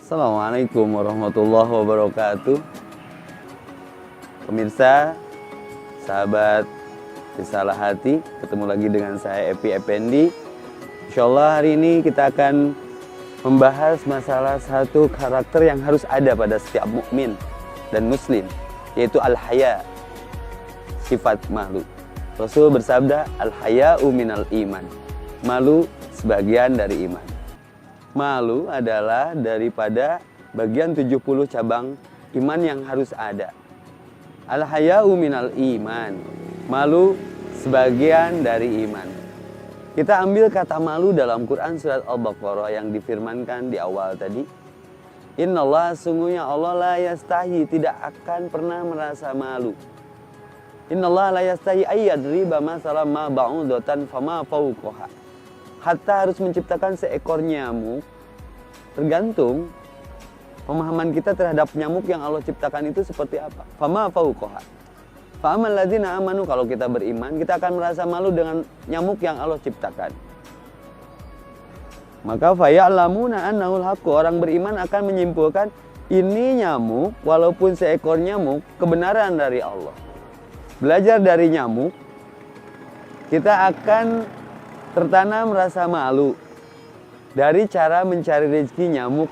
Assalamualaikum warahmatullahi wabarakatuh. Pemirsa, sahabat Risalah Hati, ketemu lagi dengan saya Epi Effendi. Insyaallah hari ini kita akan membahas masalah satu karakter yang harus ada pada setiap mukmin dan muslim, yaitu al-haya, sifat malu. Rasul bersabda, al-haya'u minal iman. Malu sebagian dari iman. Malu adalah daripada bagian 70 cabang iman yang harus ada. Al-haya'u minal iman. Malu sebagian dari iman. Kita ambil kata malu dalam Quran surat Al-Baqarah yang difirmankan di awal tadi. Innallaha, sungguhnya Allah la yastahi, tidak akan pernah merasa malu. Innallaha la yastahi ayyadriba masalam ma ba'udatan fama fawqaha. Hatta harus menciptakan seekor nyamuk. Tergantung pemahaman kita terhadap nyamuk yang Allah ciptakan itu seperti apa. Fama fawqaha. Fa'amal ladzina amanu, kalau kita beriman, kita akan merasa malu dengan nyamuk yang Allah ciptakan. Maka faya'lamuna annahul haqqu, orang beriman akan menyimpulkan ini nyamuk, walaupun seekor nyamuk, kebenaran dari Allah. Belajar dari nyamuk, kita akan tertanam rasa malu dari cara mencari rezeki nyamuk.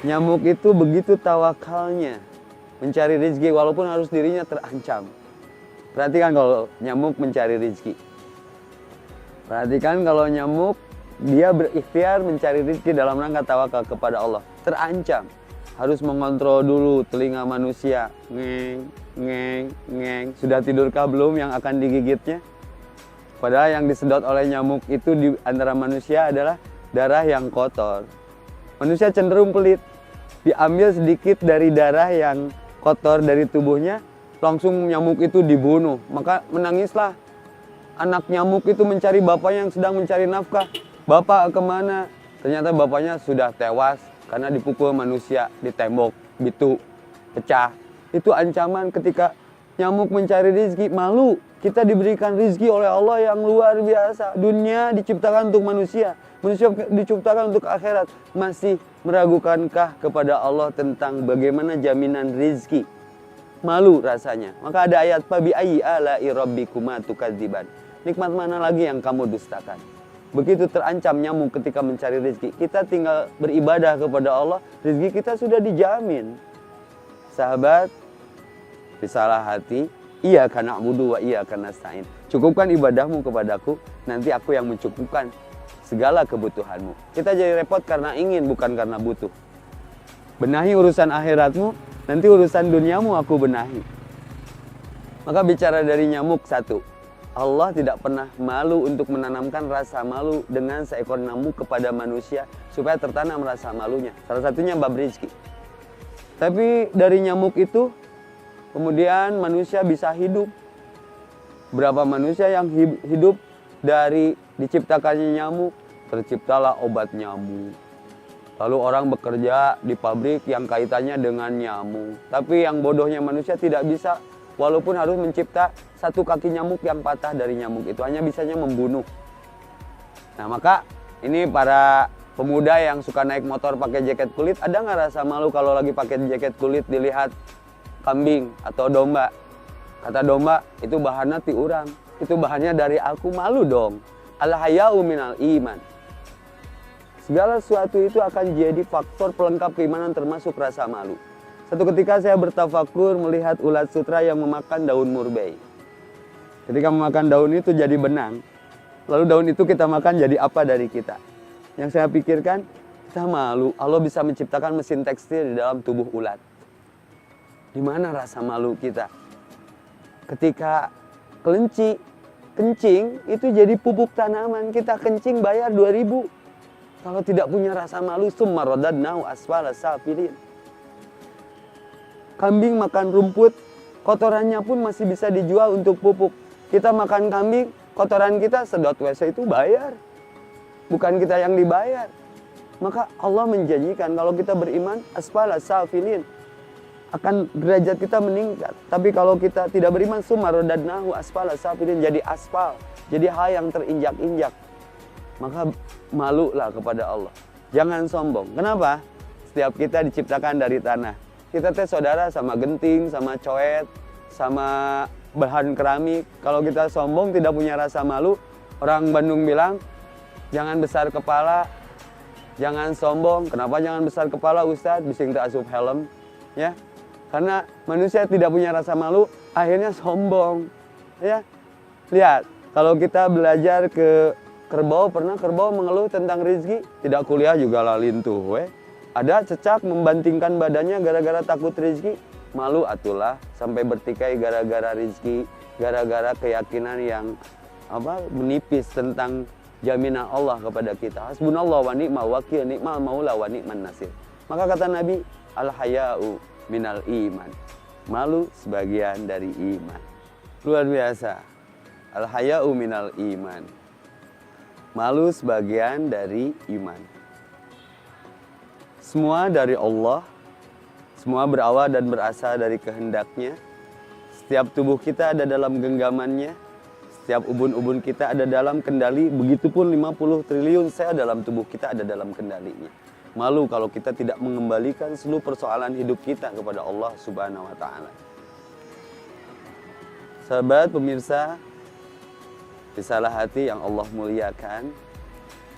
Nyamuk itu begitu tawakalnya mencari rezeki walaupun harus dirinya terancam. Perhatikan kalau nyamuk mencari rezeki. Perhatikan kalau nyamuk dia berikhtiar mencari rezeki dalam rangka tawakal kepada Allah. Terancam. Harus mengontrol dulu telinga manusia. Ngeng, ngeng, ngeng. Sudah tidurkah belum yang akan digigitnya? Padahal yang disedot oleh nyamuk itu di antara manusia adalah darah yang kotor. Manusia cenderung pelit. Diambil sedikit dari darah yang kotor dari tubuhnya, langsung nyamuk itu dibunuh. Maka menangislah anak nyamuk itu mencari bapaknya yang sedang mencari nafkah. Bapak kemana? Ternyata bapaknya sudah tewas karena dipukul manusia di tembok, bitu, pecah. Itu ancaman ketika nyamuk mencari rezeki. Malu, kita diberikan rezeki oleh Allah yang luar biasa. Dunia diciptakan untuk manusia, manusia diciptakan untuk akhirat. Masih meragukankah kepada Allah tentang bagaimana jaminan rezeki? Malu rasanya. Maka ada ayat, fabi ayyi ala'i rabbikuma tukadziban. Nikmat mana lagi yang kamu dustakan? Begitu terancam nyamuk ketika mencari rezeki, kita tinggal beribadah kepada Allah, rezeki kita sudah dijamin. Sahabat Risalah Hati, iyyaka na'budu wa iyyaka nasta'in. Cukupkan ibadahmu kepadaku, nanti aku yang mencukupkan segala kebutuhanmu. Kita jadi repot karena ingin, bukan karena butuh. Benahi urusan akhiratmu, nanti urusan duniamu aku benahi. Maka bicara dari nyamuk satu, Allah tidak pernah malu untuk menanamkan rasa malu dengan seekor nyamuk kepada manusia supaya tertanam rasa malunya. Salah satunya bab rezeki. Tapi dari nyamuk itu kemudian manusia bisa hidup. Berapa manusia yang hidup dari diciptakannya nyamuk? Terciptalah obat nyamuk. Lalu orang bekerja di pabrik yang kaitannya dengan nyamuk. Tapi yang bodohnya manusia tidak bisa, walaupun harus mencipta satu kaki nyamuk yang patah dari nyamuk itu, hanya bisanya membunuh. Nah maka ini para pemuda yang suka naik motor pakai jaket kulit, ada nggak rasa malu kalau lagi pakai jaket kulit dilihat kambing atau domba? Kata domba, itu bahannya ti urang, itu bahannya dari aku, malu dong. Al-haya'u minal iman. Segala sesuatu itu akan jadi faktor pelengkap keimanan termasuk rasa malu. Satu ketika saya bertafakur melihat ulat sutra yang memakan daun murbei. Ketika memakan daun itu jadi benang, lalu daun itu kita makan jadi apa dari kita? Yang saya pikirkan, kita malu, Allah bisa menciptakan mesin tekstil di dalam tubuh ulat. Di mana rasa malu kita? Ketika kelinci kencing itu jadi pupuk tanaman, kita kencing bayar 2.000. Kalau tidak punya rasa malu, summa radadnahu asfala safilin. Kambing makan rumput, kotorannya pun masih bisa dijual untuk pupuk. Kita makan kambing, kotoran kita sedot WC itu bayar. Bukan kita yang dibayar. Maka Allah menjanjikan kalau kita beriman, asfala safilin, akan derajat kita meningkat. Tapi kalau kita tidak beriman, summa radadnahu asfala safilin, jadi aspal, jadi hal yang terinjak-injak. Maka malulah kepada Allah. Jangan sombong. Kenapa? setiap kita diciptakan dari tanah. Kita teh saudara sama genting, sama coet, sama bahan keramik. Kalau kita sombong, tidak punya rasa malu, orang Bandung bilang, jangan besar kepala, jangan sombong. Kenapa jangan besar kepala, Ustadz? Bising teu asup helm, ya. Karena manusia tidak punya rasa malu, akhirnya sombong, ya. Lihat, kalau kita belajar ke kerbau, pernah kerbau mengeluh tentang rezeki, tidak kuliah juga lalintuh, weh. Ada cecak membantingkan badannya gara-gara takut rezeki, malu atulah sampai bertikai gara-gara rezeki, gara-gara keyakinan yang menipis tentang jaminan Allah kepada kita. Hasbunallah wa ni'mal wakil, ni'mal maula wa ni'man nasir. Maka kata Nabi, al-haya'u minal iman. Malu sebagian dari iman. Luar biasa. Al-haya'u minal iman. Malu sebagian dari iman. Semua dari Allah, semua berawal dan berasal dari kehendaknya. Setiap tubuh kita ada dalam genggamannya, setiap ubun-ubun kita ada dalam kendali, begitupun 50 triliun sel dalam tubuh kita ada dalam kendalinya. Malu kalau kita tidak mengembalikan seluruh persoalan hidup kita kepada Allah Subhanahu wa Ta'ala. Sahabat pemirsa, risalah hati yang Allah muliakan.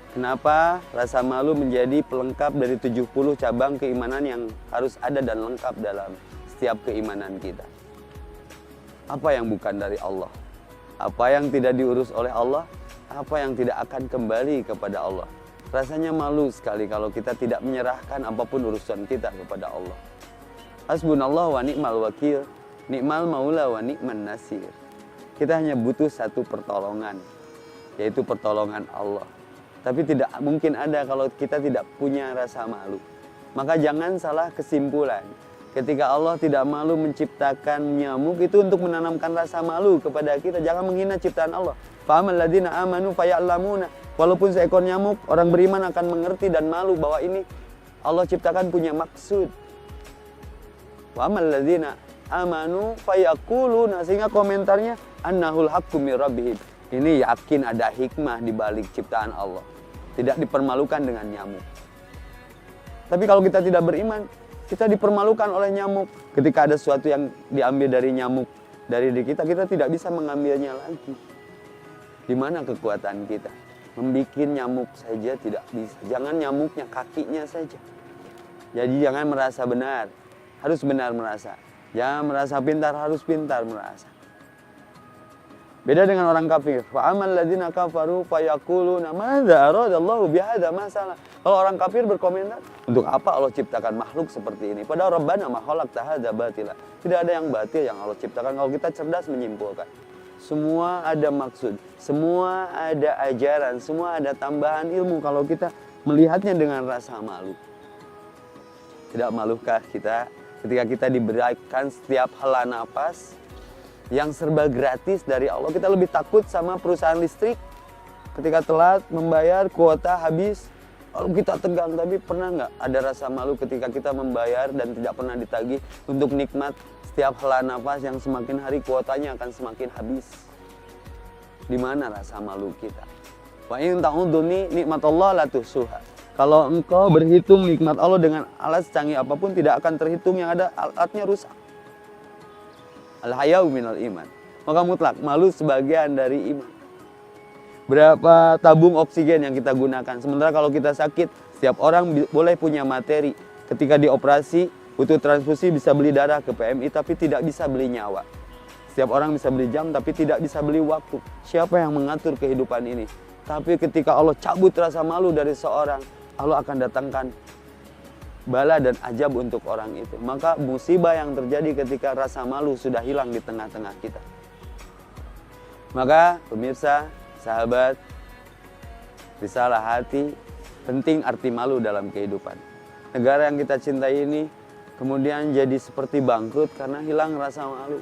Kenapa rasa malu menjadi pelengkap dari 70 cabang keimanan yang harus ada dan lengkap dalam setiap keimanan kita? Apa yang bukan dari Allah? Apa yang tidak diurus oleh Allah? Apa yang tidak akan kembali kepada Allah? Rasanya malu sekali kalau kita tidak menyerahkan apapun urusan kita kepada Allah. Hasbunallah wa ni'mal wakil, ni'mal maula wa ni'man nasir. Kita hanya butuh satu pertolongan, yaitu pertolongan Allah. Tapi tidak mungkin ada kalau kita tidak punya rasa malu. Maka jangan salah kesimpulan. Ketika Allah tidak malu menciptakan nyamuk, itu untuk menanamkan rasa malu kepada kita. Jangan menghina ciptaan Allah. Fa'amal ladzina amanu faya'lamuna. Walaupun seekor nyamuk, orang beriman akan mengerti dan malu bahwa ini Allah ciptakan punya maksud. Fa'amal ladzina amanu fayaquluna, sehingga komentarnya annahul haqqu mir rabbihim. Ini yakin ada hikmah di balik ciptaan Allah. Tidak dipermalukan dengan nyamuk. Tapi kalau kita tidak beriman, kita dipermalukan oleh nyamuk. Ketika ada sesuatu yang diambil dari nyamuk, dari diri kita, kita tidak bisa mengambilnya lagi. Di mana kekuatan kita? Membikin nyamuk saja tidak bisa. Jangan nyamuknya, kakinya saja. Jadi jangan merasa benar, harus benar merasa. Jangan merasa pintar, harus pintar merasa. Beda dengan orang kafir. Fa amal ladzina kafaru fayaquluna madza aradallahu bihadza masalah. Kalau orang kafir berkomentar, untuk apa Allah ciptakan makhluk seperti ini? Padahal Rabbana ma khalaqta hadza batila. Tidak ada yang batil yang Allah ciptakan kalau kita cerdas menyimpulkan. Semua ada maksud, semua ada ajaran, semua ada tambahan ilmu kalau kita melihatnya dengan rasa malu. Tidak malukah kita ketika kita diberikan setiap hela nafas yang serba gratis dari Allah? Kita lebih takut sama perusahaan listrik ketika telat membayar kuota habis, lalu kita tegang. Tapi pernah nggak ada rasa malu ketika kita membayar dan tidak pernah ditagih untuk nikmat setiap hela nafas yang semakin hari kuotanya akan semakin habis? Di mana rasa malu kita? Wa in ta'uduni nikmatullah la tuhsuha. Kalau engkau berhitung nikmat Allah dengan alat secanggih apapun, tidak akan terhitung, yang ada alatnya rusak. Al-haya'u minal iman. Maka mutlak, malu sebagian dari iman. Berapa tabung oksigen yang kita gunakan? Sementara kalau kita sakit, setiap orang boleh punya materi. Ketika dioperasi, butuh transfusi, bisa beli darah ke PMI, tapi tidak bisa beli nyawa. Setiap orang bisa beli jam, tapi tidak bisa beli waktu. Siapa yang mengatur kehidupan ini? Tapi ketika Allah cabut rasa malu dari seorang, Allah akan datangkan bala dan ajab untuk orang itu. Maka musibah yang terjadi ketika rasa malu sudah hilang di tengah-tengah kita. Maka pemirsa, sahabat, risalah hati, penting arti malu dalam kehidupan. Negara yang kita cintai ini kemudian jadi seperti bangkrut karena hilang rasa malu.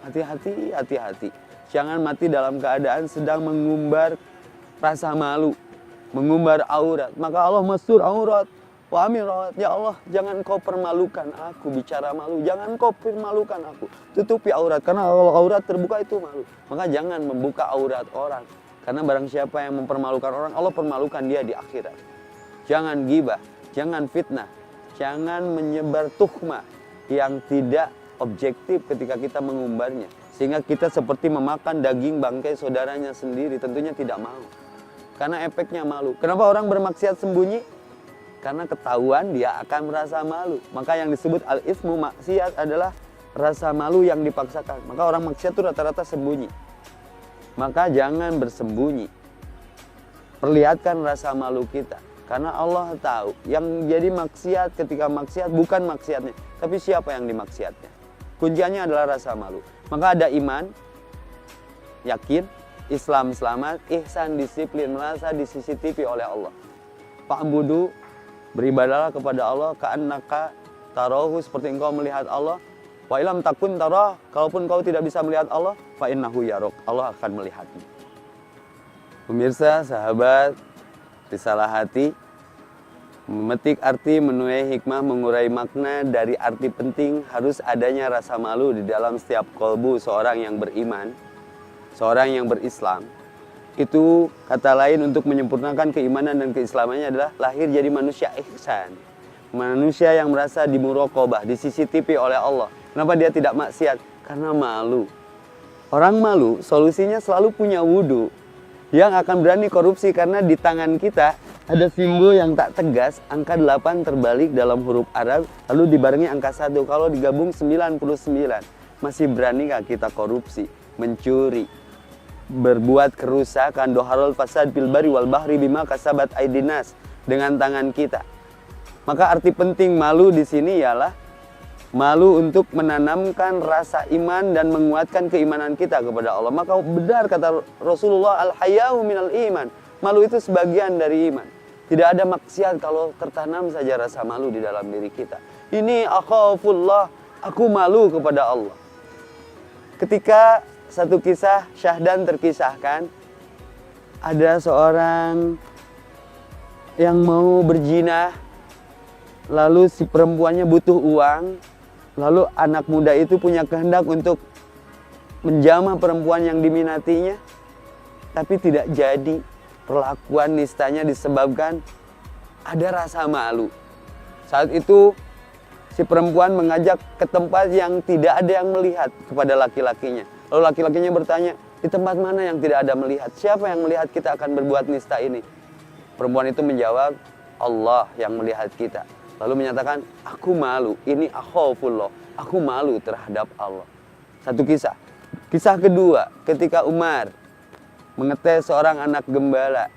Hati-hati, hati-hati. Jangan mati dalam keadaan sedang mengumbar rasa malu, mengumbar aurat. Maka Allah mastur aurat. Wa amirat, ya Allah, jangan kau permalukan aku bicara malu, jangan kau permalukan aku, tutupi aurat, karena kalau aurat terbuka itu malu. Maka jangan membuka aurat orang, karena barang siapa yang mempermalukan orang, Allah permalukan dia di akhirat. Jangan gibah, jangan fitnah, Jangan menyebar tuhmah yang tidak objektif ketika kita mengumbarnya. Sehingga kita seperti memakan daging bangkai saudaranya sendiri, tentunya tidak mau. Karena efeknya malu. Kenapa orang bermaksiat sembunyi? Karena ketahuan dia akan merasa malu. Maka yang disebut al-ismu, maksiat, adalah rasa malu yang dipaksakan. Maka orang maksiat itu rata-rata sembunyi. Maka jangan bersembunyi. Perlihatkan rasa malu kita. Karena Allah tahu yang jadi maksiat ketika maksiat bukan maksiatnya, tapi siapa yang dimaksiatnya. Kuncinya adalah rasa malu. Maka ada iman, yakin, Islam selamat, ihsan disiplin, merasa di CCTV oleh Allah. Fa'budu, beribadalah kepada Allah, ka'annaka tarahu, seperti engkau melihat Allah. Wa ilam takun tarah, kalaupun kau tidak bisa melihat Allah, fa innahu yarok, Allah akan melihatmu. Pemirsa, sahabat, risalah hati, memetik arti, menuai hikmah, mengurai makna dari arti penting harus adanya rasa malu di dalam setiap kolbu seorang yang beriman, seorang yang berislam. Itu kata lain untuk menyempurnakan keimanan dan keislamannya adalah lahir jadi manusia ihsan. Manusia yang merasa dimuraqabah, di CCTV oleh Allah. Kenapa dia tidak maksiat? Karena malu. Orang malu solusinya selalu punya wudhu. Yang akan berani korupsi karena di tangan kita ada simbol yang tak tegas, angka 8 terbalik dalam huruf Arab, lalu dibarengi angka 1. Kalau digabung 99. Masih beranikah kita korupsi, mencuri, berbuat kerusakan, doharul fasad fil bari wal bahri bima kasabat aidinas, dengan tangan kita. Maka arti penting malu di sini ialah malu untuk menanamkan rasa iman dan menguatkan keimanan kita kepada Allah. Maka benar kata Rasulullah, al-haya'u minal iman. Malu itu sebagian dari iman. Tidak ada maksiat kalau tertanam saja rasa malu di dalam diri kita. Ini akhafullah, aku malu kepada Allah. Ketika satu kisah Syahdan terkisahkan, ada seorang yang mau berzina, lalu si perempuannya butuh uang, lalu anak muda itu punya kehendak untuk menjamah perempuan yang diminatinya, tapi tidak jadi. Perlakuan nistanya disebabkan ada rasa malu. Saat itu si perempuan mengajak ke tempat yang tidak ada yang melihat kepada laki-lakinya. Lalu laki-lakinya bertanya, di tempat mana yang tidak ada melihat? Siapa yang melihat kita akan berbuat nista ini? Perempuan itu menjawab, Allah yang melihat kita. Lalu menyatakan, aku malu, ini akhafullah, aku malu terhadap Allah. Satu kisah. Kisah kedua, ketika Umar mengetes seorang anak gembala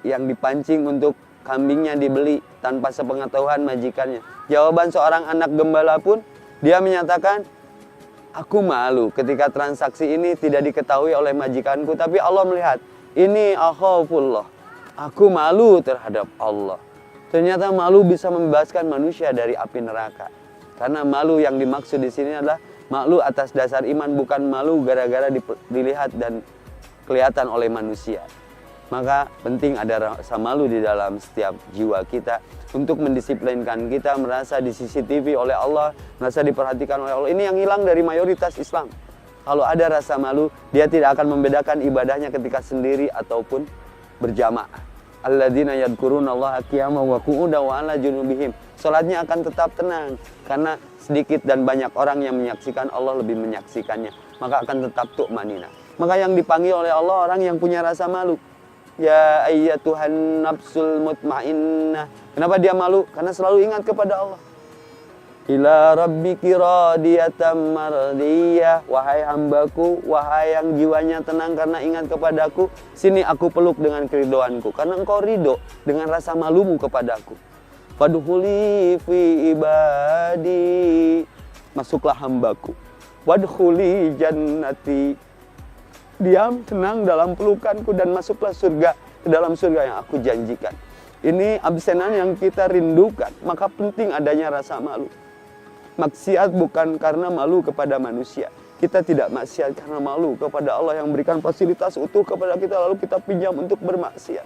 yang dipancing untuk kambingnya dibeli tanpa sepengetahuan majikannya. Jawaban seorang anak gembala pun, dia menyatakan, aku malu ketika transaksi ini tidak diketahui oleh majikanku, tapi Allah melihat. Ini akhafullah, aku malu terhadap Allah. Ternyata malu bisa membebaskan manusia dari api neraka. Karena malu yang dimaksud di sini adalah malu atas dasar iman, bukan malu gara-gara dilihat dan kelihatan oleh manusia. Maka penting ada rasa malu di dalam setiap jiwa kita untuk mendisiplinkan kita merasa di CCTV oleh Allah, merasa diperhatikan oleh Allah. Ini yang hilang dari mayoritas Islam. Kalau ada rasa malu, dia tidak akan membedakan ibadahnya ketika sendiri ataupun berjamaah. Alladzina yadhkurunallaha qiyaman wa qu'udan wa 'ala junubihim. Salatnya akan tetap tenang karena sedikit dan banyak orang yang menyaksikan, Allah lebih menyaksikannya. Maka akan tetap tu'maninah. Maka yang dipanggil oleh Allah orang yang punya rasa malu. Ya ayyatuhan nafsul mutmainnah. Kenapa dia malu? Karena selalu ingat kepada Allah. Ila rabbiki radiyatan mardiyah. Wahai hambaku, wahai yang jiwanya tenang karena ingat kepadaku, sini aku peluk dengan keridoanku. Karena engkau ridho dengan rasa malumu kepadaku. Fadkhuli fi ibadi. Masuklah hambaku. Wadkhuli jannati. Diam, tenang dalam pelukanku dan masuklah surga, ke dalam surga yang aku janjikan. Ini absenan yang kita rindukan, maka penting adanya rasa malu. Maksiat bukan karena malu kepada manusia. Kita tidak maksiat karena malu kepada Allah yang memberikan fasilitas utuh kepada kita, lalu kita pinjam untuk bermaksiat.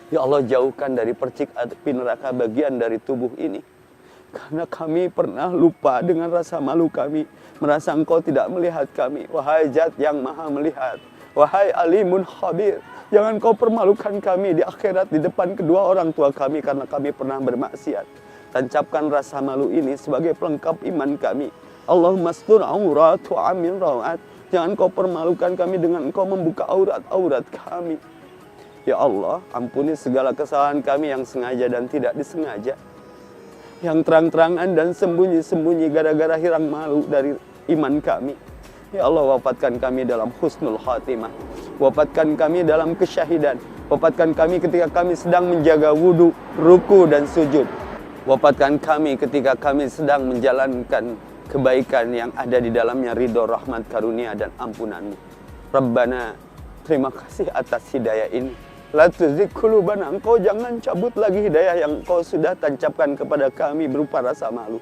Ya Allah, jauhkan dari percik api neraka bagian dari tubuh ini. Karena kami pernah lupa dengan rasa malu kami. Merasa engkau tidak melihat kami. Wahai Zat yang maha melihat. Wahai alimun khabir. Jangan kau permalukan kami di akhirat di depan kedua orang tua kami karena kami pernah bermaksiat. Tancapkan rasa malu ini sebagai pelengkap iman kami. Allahumma astur aurat wa amin rawat. Jangan kau permalukan kami dengan engkau membuka aurat-aurat kami. Ya Allah, ampuni segala kesalahan kami yang sengaja dan tidak disengaja. Yang terang-terangan dan sembunyi-sembunyi gara-gara hirang malu dari iman kami. Ya Allah, wafatkan kami dalam husnul khatimah. Wafatkan kami dalam kesyahidan. Wafatkan kami ketika kami sedang menjaga wudu, ruku dan sujud. Wafatkan kami ketika kami sedang menjalankan kebaikan yang ada di dalamnya ridho, rahmat, karunia, dan ampunan-Mu. Rabbana, terima kasih atas hidayah ini. La tuzigh qulubana, engkau jangan cabut lagi hidayah yang engkau sudah tancapkan kepada kami berupa rasa malu.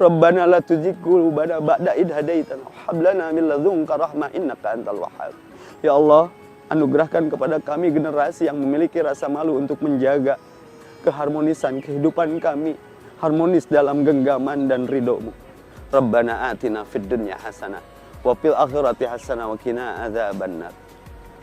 Rabbana la tuzigh qulubana ba'da idh hadaitana wa hab lana min ladunka rahmah innaka antal wahhab. Ya Allah, anugerahkan kepada kami generasi yang memiliki rasa malu untuk menjaga keharmonisan kehidupan kami, harmonis dalam genggaman dan ridho-Mu. Rabbana atina fid dunya hasanah wa fil akhirati hasanah wa qina adzabannar.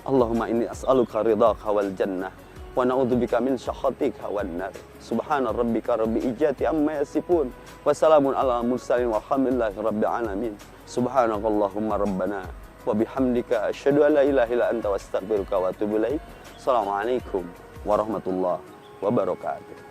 Allahumma inni as'aluka ridhaka wal jannah wa na'udzubika min sakhatika wan nar. Subhana rabbika rabbil izzati amma yasifun wa salamun alal mursalin walhamdulillahi rabbil alamin. Subhanakallahumma rabbana wa bihamdika asyhadu an la ilaha illa anta wa astaghfiruka wa atubu ilaik. Assalamualaikum warahmatullahi wabarakatuh.